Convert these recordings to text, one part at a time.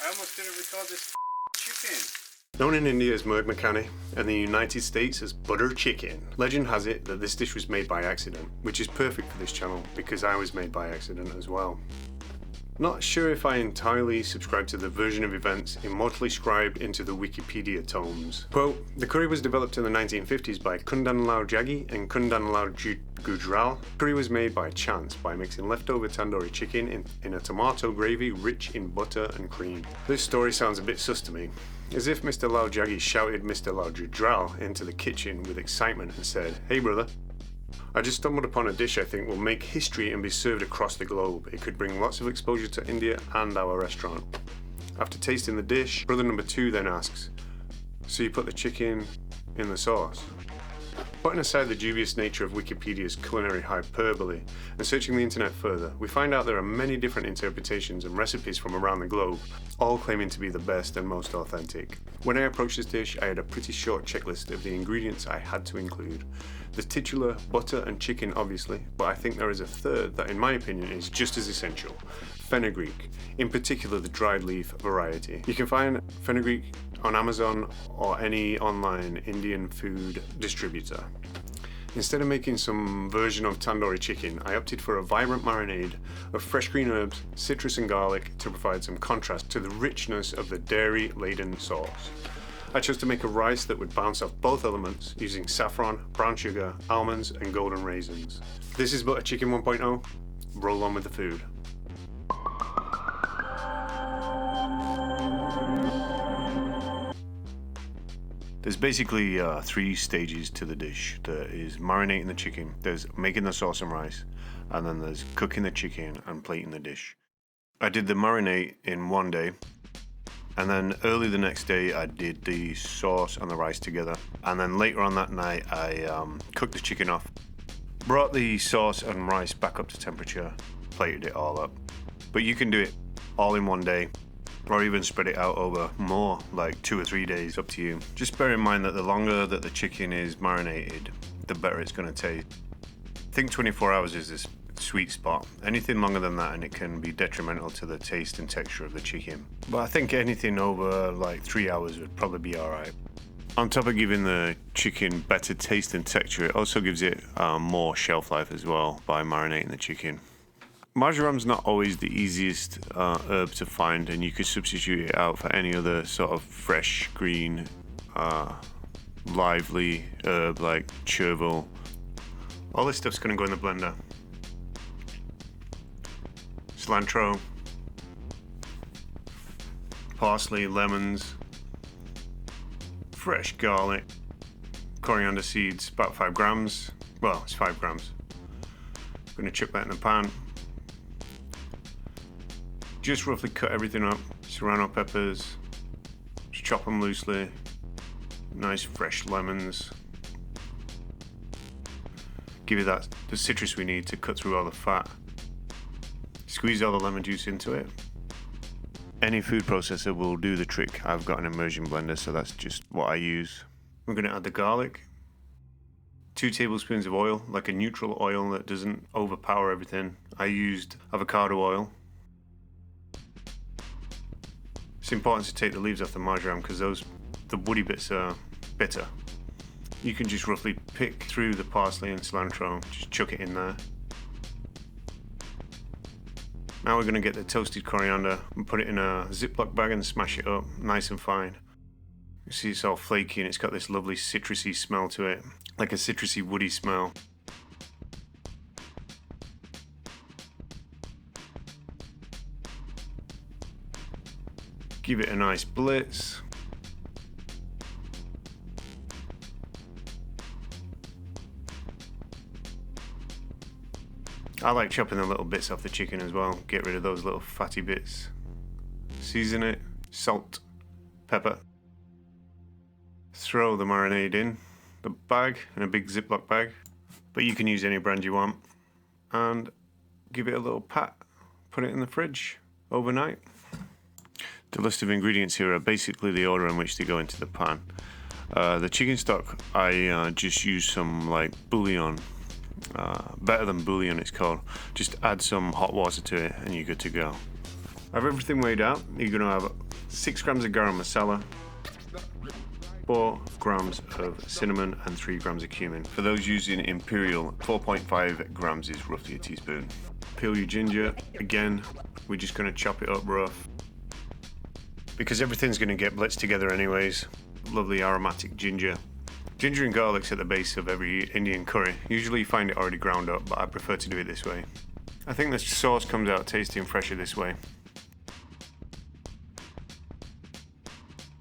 I almost didn't record this chicken. Known in India as Murgh Makhani and the United States as butter chicken, legend has it that this dish was made by accident, which is perfect for this channel because I was made by accident as well. Not sure if I entirely subscribe to the version of events immortally scribed into the Wikipedia tomes. Quote, the curry was developed in the 1950s by Kundanlal Jaggi and Kundanlal Gujral. Curry was made by chance by mixing leftover tandoori chicken in a tomato gravy rich in butter and cream. This story sounds a bit sus to me, as if Mr. Lal Jaggi shouted Mr. Lal Gujral into the kitchen with excitement and said, hey brother, I just stumbled upon a dish I think will make history and be served across the globe. It could bring lots of exposure to India and our restaurant. After tasting the dish, brother number 2 then asks, so you put the chicken in the sauce? Putting aside the dubious nature of Wikipedia's culinary hyperbole and searching the internet further, we find out there are many different interpretations and recipes from around the globe, all claiming to be the best and most authentic. When I approached this dish, I had a pretty short checklist of the ingredients I had to include. The titular butter and chicken obviously, but I think there is a third that in my opinion is just as essential. Fenugreek, in particular the dried leaf variety. You can find fenugreek on Amazon or any online Indian food distributor. Instead of making some version of tandoori chicken, I opted for a vibrant marinade of fresh green herbs, citrus and garlic to provide some contrast to the richness of the dairy-laden sauce. I chose to make a rice that would bounce off both elements using saffron, brown sugar, almonds and golden raisins. This is Butter Chicken 1.0. Roll on with the food. There's basically 3 stages to the dish. There is marinating the chicken, there's making the sauce and rice, and then there's cooking the chicken and plating the dish. I did the marinade in one day, and then early the next day I did the sauce and the rice together, and then later on that night I cooked the chicken off, brought the sauce and rice back up to temperature, plated it all up. But you can do it all in one day, or even spread it out over more, like 2 or 3 days, up to you. Just bear in mind that the longer that the chicken is marinated, the better it's going to taste. I think 24 hours is this sweet spot. Anything longer than that and it can be detrimental to the taste and texture of the chicken. But I think anything over like 3 hours would probably be alright. On top of giving the chicken better taste and texture, it also gives it more shelf life as well by marinating the chicken. Marjoram's not always the easiest herb to find, and you could substitute it out for any other sort of fresh, green, lively herb like chervil. All this stuff's going to go in the blender. Cilantro, parsley, lemons, fresh garlic, coriander seeds, about 5 grams. Well, it's 5 grams. I'm going to chuck that in the pan. Just roughly cut everything up. Serrano peppers, just chop them loosely. Nice fresh lemons. Give it the citrus we need to cut through all the fat. Squeeze all the lemon juice into it. Any food processor will do the trick. I've got an immersion blender, so that's just what I use. We're going to add the garlic. 2 tablespoons of oil, like a neutral oil that doesn't overpower everything. I used avocado oil. It's important to take the leaves off the marjoram because the woody bits are bitter. You can just roughly pick through the parsley and cilantro, just chuck it in there. Now we're going to get the toasted coriander and put it in a Ziploc bag and smash it up nice and fine. You see it's all flaky and it's got this lovely citrusy smell to it, like a citrusy woody smell. Give it a nice blitz. I like chopping the little bits off the chicken as well, get rid of those little fatty bits. Season it, salt, pepper. Throw the marinade in the bag, in a big Ziploc bag, but you can use any brand you want, and give it a little pat. Put it in the fridge overnight. The list of ingredients here are basically the order in which they go into the pan. The chicken stock, I just use some like bouillon, better than bouillon it's called. Just add some hot water to it and you're good to go. Have everything weighed out. You're going to have 6 grams of garam masala, 4 grams of cinnamon and 3 grams of cumin. For those using Imperial, 4.5 grams is roughly a teaspoon. Peel your ginger. Again, we're just going to chop it up rough, because everything's going to get blitzed together anyways. Lovely aromatic ginger. Ginger and garlic's at the base of every Indian curry. Usually you find it already ground up, but I prefer to do it this way. I think the sauce comes out tasty and fresher this way.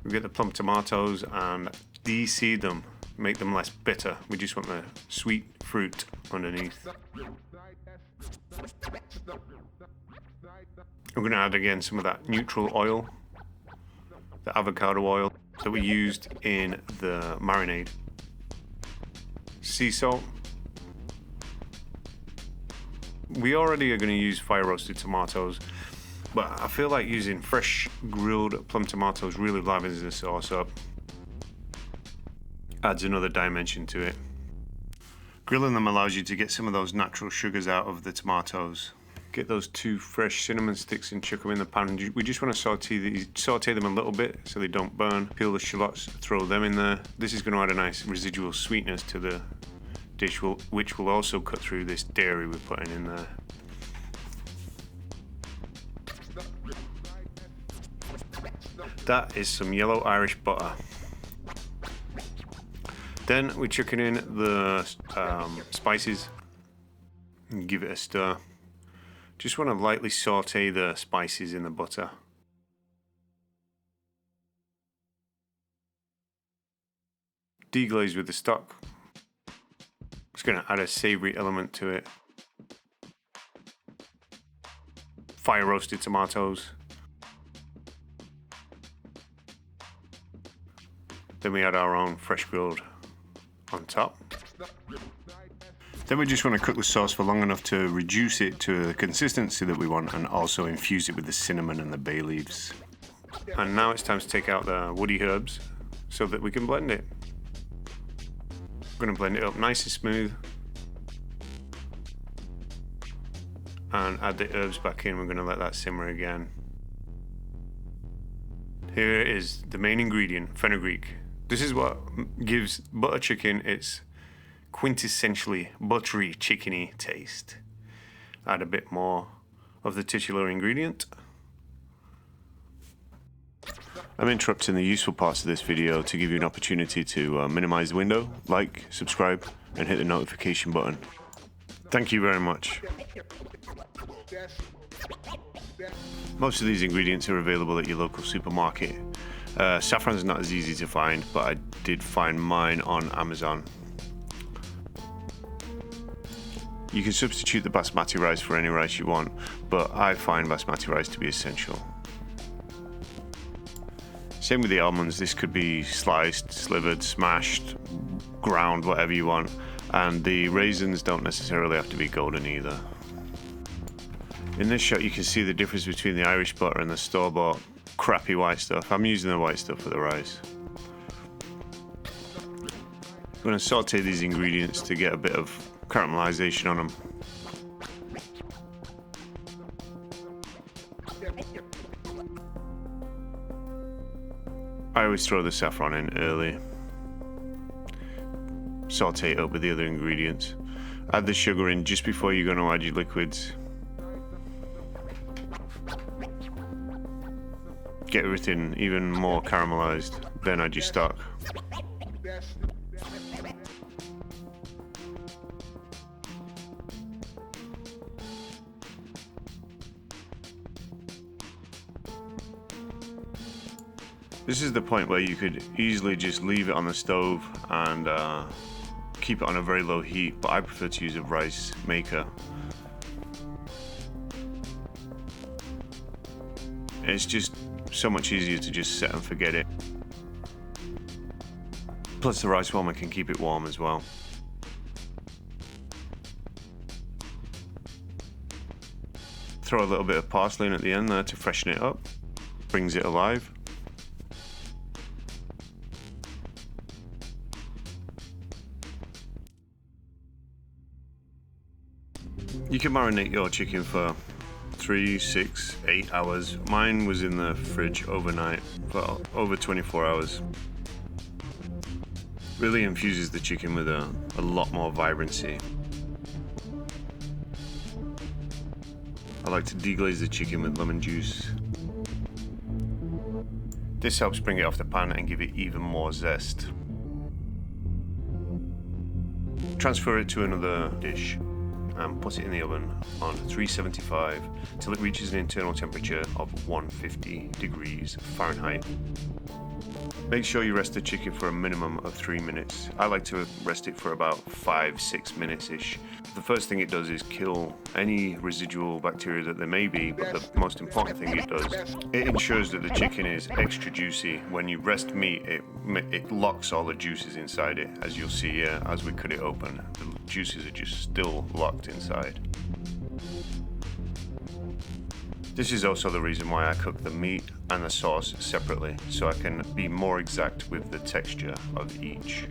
We get the plum tomatoes and de-seed them, make them less bitter. We just want the sweet fruit underneath. We're going to add again some of that neutral oil, the avocado oil that we used in the marinade. Sea salt. We already are going to use fire roasted tomatoes, but I feel like using fresh grilled plum tomatoes really livens the sauce up. Adds another dimension to it. Grilling them allows you to get some of those natural sugars out of the tomatoes. Get those 2 fresh cinnamon sticks and chuck them in the pan. We just want to saute them a little bit so they don't burn. Peel the shallots, throw them in there. This is going to add a nice residual sweetness to the dish, which will also cut through this dairy we're putting in there. That is some yellow Irish butter. Then we're chucking in the spices and give it a stir. Just want to lightly saute the spices in the butter. Deglaze with the stock. It's going to add a savoury element to it. Fire roasted tomatoes. Then we add our own fresh grilled on top. Then we just want to cook the sauce for long enough to reduce it to the consistency that we want, and also infuse it with the cinnamon and the bay leaves. And now it's time to take out the woody herbs so that we can blend it. We're going to blend it up nice and smooth and add the herbs back in. We're going to let that simmer again. Here is the main ingredient, fenugreek. This is what gives butter chicken its quintessentially buttery, chickeny taste. Add a bit more of the titular ingredient. I'm interrupting the useful parts of this video to give you an opportunity to minimize the window, like, subscribe, and hit the notification button. Thank you very much. Most of these ingredients are available at your local supermarket. Saffron's not as easy to find, but I did find mine on Amazon. You can substitute the basmati rice for any rice you want, but I find basmati rice to be essential. Same with the almonds. This could be sliced, slivered, smashed, ground, whatever you want. And the raisins don't necessarily have to be golden either. In this shot you can see the difference between the Irish butter and the store-bought crappy white stuff. I'm using the white stuff for the rice. I'm going to saute these ingredients to get a bit of caramelization on them. I always throw the saffron in early. Saute it up with the other ingredients. Add the sugar in just before you're going to add your liquids. Get everything even more caramelized, then add your stock. This is the point where you could easily just leave it on the stove and keep it on a very low heat, but I prefer to use a rice maker. It's just so much easier to just set and forget it. Plus the rice warmer can keep it warm as well. Throw a little bit of parsley in at the end there to freshen it up. Brings it alive. You can marinate your chicken for 3, 6, 8 hours. Mine was in the fridge overnight for over 24 hours. Really infuses the chicken with a lot more vibrancy. I like to deglaze the chicken with lemon juice. This helps bring it off the pan and give it even more zest. Transfer it to another dish and put it in the oven on 375 till it reaches an internal temperature of 150 degrees Fahrenheit. Make sure you rest the chicken for a minimum of 3 minutes. I like to rest it for about 5-6 minutes-ish. The first thing it does is kill any residual bacteria that there may be, but the most important thing it does, it ensures that the chicken is extra juicy. When you rest meat, it locks all the juices inside it. As you'll see here, as we cut it open, the juices are just still locked inside. This is also the reason why I cook the meat and the sauce separately, so I can be more exact with the texture of each.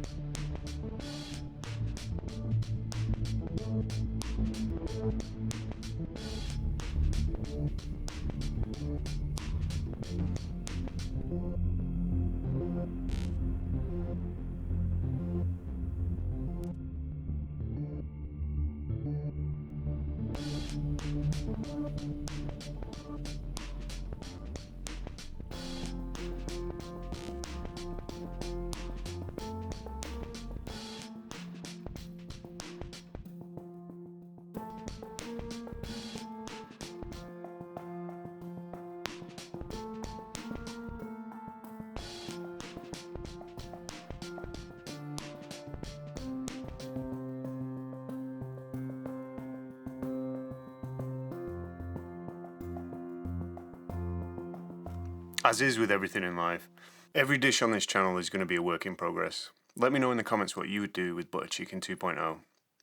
As is with everything in life, every dish on this channel is going to be a work in progress. Let me know in the comments what you would do with Butter Chicken 2.0.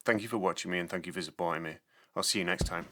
Thank you for watching me and thank you for supporting me. I'll see you next time.